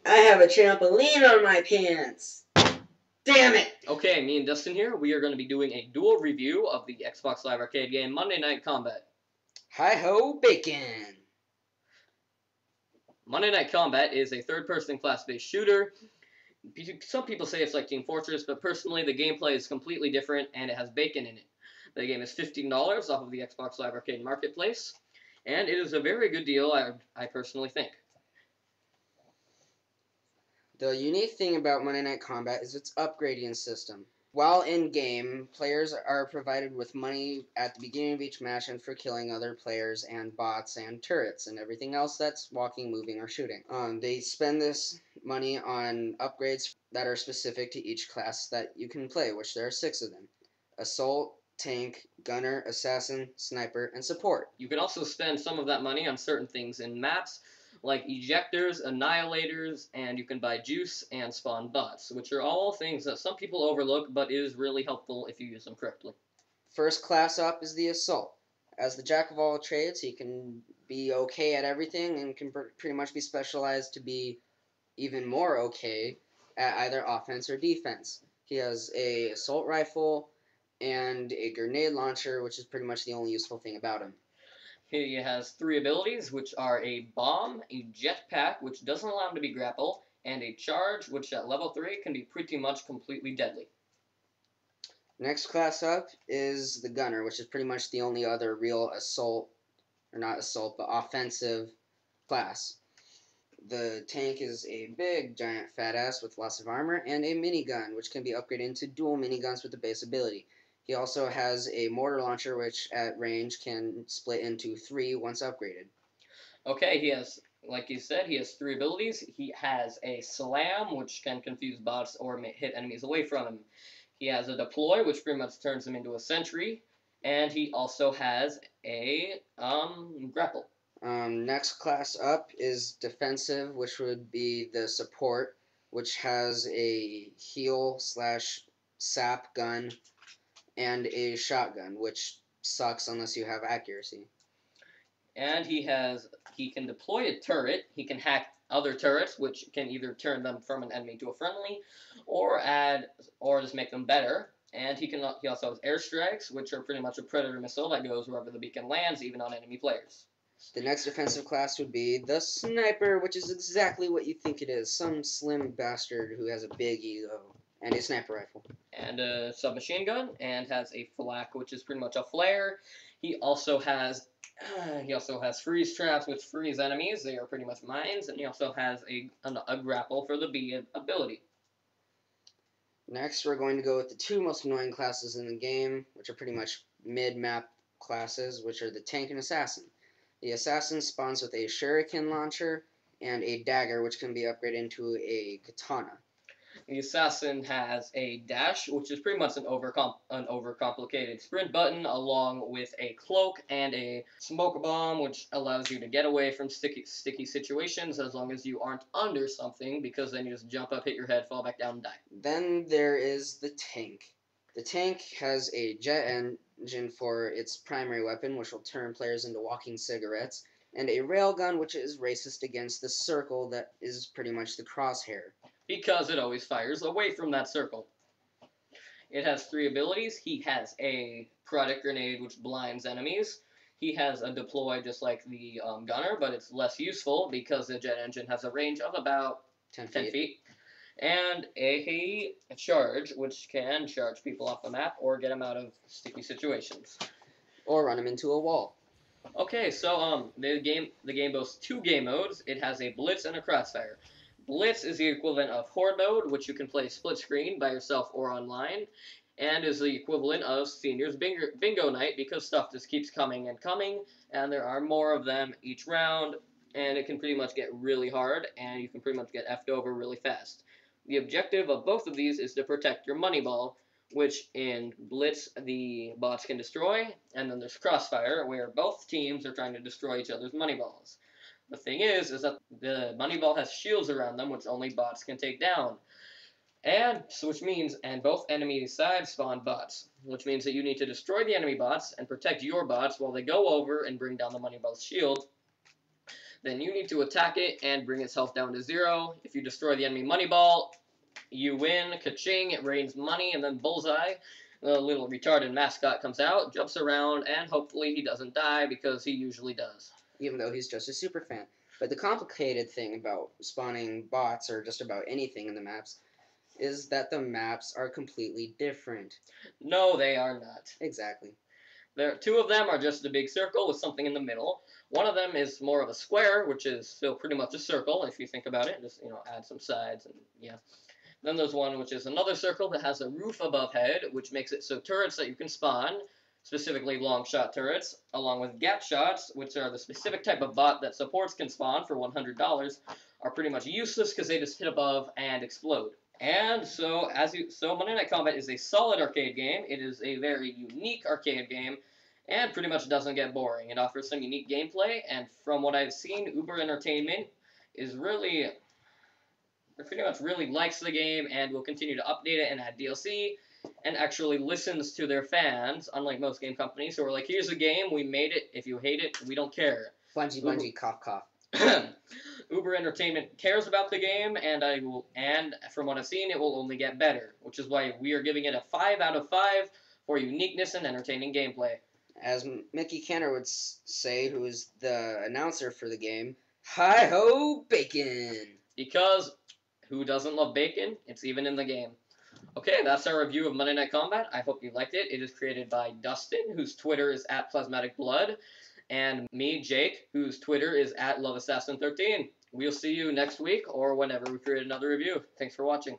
I have a trampoline on my pants. Damn it! Okay, me and Dustin here, we are going to be doing a dual review of the Xbox Live Arcade game Monday Night Combat. Hi-ho bacon! Monday Night Combat is a third-person class-based shooter. Some people say it's like Team Fortress, but personally the gameplay is completely different and it has bacon in it. The game is $15 off of the Xbox Live Arcade Marketplace, and it is a very good deal, I personally think. The unique thing about Monday Night Combat is its upgrading system. While in-game, players are provided with money at the beginning of each match and for killing other players and bots and turrets and everything else that's walking, moving, or shooting. They spend this money on upgrades that are specific to each class that you can play, which there are 6 of them. Assault, Tank, Gunner, Assassin, Sniper, and Support. You can also spend some of that money on certain things in maps, like ejectors, annihilators, and you can buy juice and spawn bots, which are all things that some people overlook, but is really helpful if you use them correctly. First class up is the Assault. As the jack of all trades, he can be okay at everything and can pretty much be specialized to be even more okay at either offense or defense. He has a assault rifle and a grenade launcher, which is pretty much the only useful thing about him. He has 3 abilities, which are a bomb, a jetpack, which doesn't allow him to be grappled, and a charge, which at level 3 can be pretty much completely deadly. Next class up is the Gunner, which is pretty much the only other real assault, or not assault, but offensive class. The tank is a big, giant fat ass with lots of armor, and a minigun, which can be upgraded into dual miniguns with the base ability. He also has a mortar launcher, which at range can split into 3 once upgraded. Okay, he has, like you said, he has 3 abilities. He has a slam, which can confuse bots or hit enemies away from him. He has a deploy, which pretty much turns him into a sentry. And he also has a grapple. Next class up is defensive, which would be the support, which has a heal/sap gun and a shotgun, which sucks unless you have accuracy. And he can deploy a turret. He can hack other turrets, which can either turn them from an enemy to a friendly, or just make them better. And he also has airstrikes, which are pretty much a predator missile that goes wherever the beacon lands, even on enemy players. The next defensive class would be the Sniper, which is exactly what you think it is. Some slim bastard who has a big ego and a sniper rifle. And a submachine gun, and has a flak, which is pretty much a flare. He also has freeze traps, which freeze enemies. They are pretty much mines. And he also has a grapple for the B ability. Next, we're going to go with the 2 most annoying classes in the game, which are pretty much mid-map classes, which are the Tank and Assassin. The Assassin spawns with a shuriken launcher and a dagger, which can be upgraded into a katana. The Assassin has a dash, which is pretty much an overcomplicated sprint button, along with a cloak and a smoke bomb, which allows you to get away from sticky situations as long as you aren't under something, because then you just jump up, hit your head, fall back down, and die. Then there is the Tank. The Tank has a jet engine for its primary weapon, which will turn players into walking cigarettes, and a railgun, which is racist against the circle that is pretty much the crosshair. Because it always fires away from that circle. It has 3 abilities. He has a product grenade, which blinds enemies. He has a deploy just like the gunner, but it's less useful because the jet engine has a range of about 10 feet. And a charge, which can charge people off the map or get them out of sticky situations. Or run them into a wall. Okay, so the game boasts 2 game modes. It has a Blitz and a Crossfire. Blitz is the equivalent of Horde mode, which you can play split screen by yourself or online, and is the equivalent of Seniors Bingo Night because stuff just keeps coming and coming, and there are more of them each round, and it can pretty much get really hard, and you can pretty much get effed over really fast. The objective of both of these is to protect your money ball, which in Blitz the bots can destroy, and then there's Crossfire, where both teams are trying to destroy each other's money balls. The thing is that the money ball has shields around them, which only bots can take down. And both enemy sides spawn bots, which means that you need to destroy the enemy bots and protect your bots while they go over and bring down the money ball's shield. then you need to attack it and bring its health down to 0. If you destroy the enemy money ball, you win. Ka-ching, it rains money, and then bullseye. The little retarded mascot comes out, jumps around, and hopefully he doesn't die because he usually does. Even though he's just a super fan. But the complicated thing about spawning bots or just about anything in the maps is that the maps are completely different. No, they are not. Exactly. Two of them are just a big circle with something in the middle. One of them is more of a square, which is still pretty much a circle if you think about it. Just, add some sides and yeah. Then there's one which is another circle that has a roof above head, which makes it so turrets that you can spawn, specifically long shot turrets, along with gap shots, which are the specific type of bot that supports can spawn for $100, are pretty much useless because they just hit above and explode. And so Monday Night Combat is a solid arcade game. It is a very unique arcade game, and pretty much doesn't get boring. It offers some unique gameplay, and from what I've seen, Uber Entertainment is pretty much really likes the game and will continue to update it and add DLC and actually listens to their fans, unlike most game companies who are like, here's a game, we made it, if you hate it, we don't care. Bungie, cough, cough. Uber Entertainment cares about the game, and from what I've seen, it will only get better, which is why we are giving it a 5 out of 5 for uniqueness and entertaining gameplay. As Mickey Kenner would say, who is the announcer for the game, hi-ho, bacon! Because who doesn't love bacon? It's even in the game. Okay, that's our review of Monday Night Combat. I hope you liked it. It is created by Dustin, whose Twitter is @PlasmaticBlood, and me, Jake, whose Twitter is @LoveAssassin13. We'll see you next week or whenever we create another review. Thanks for watching.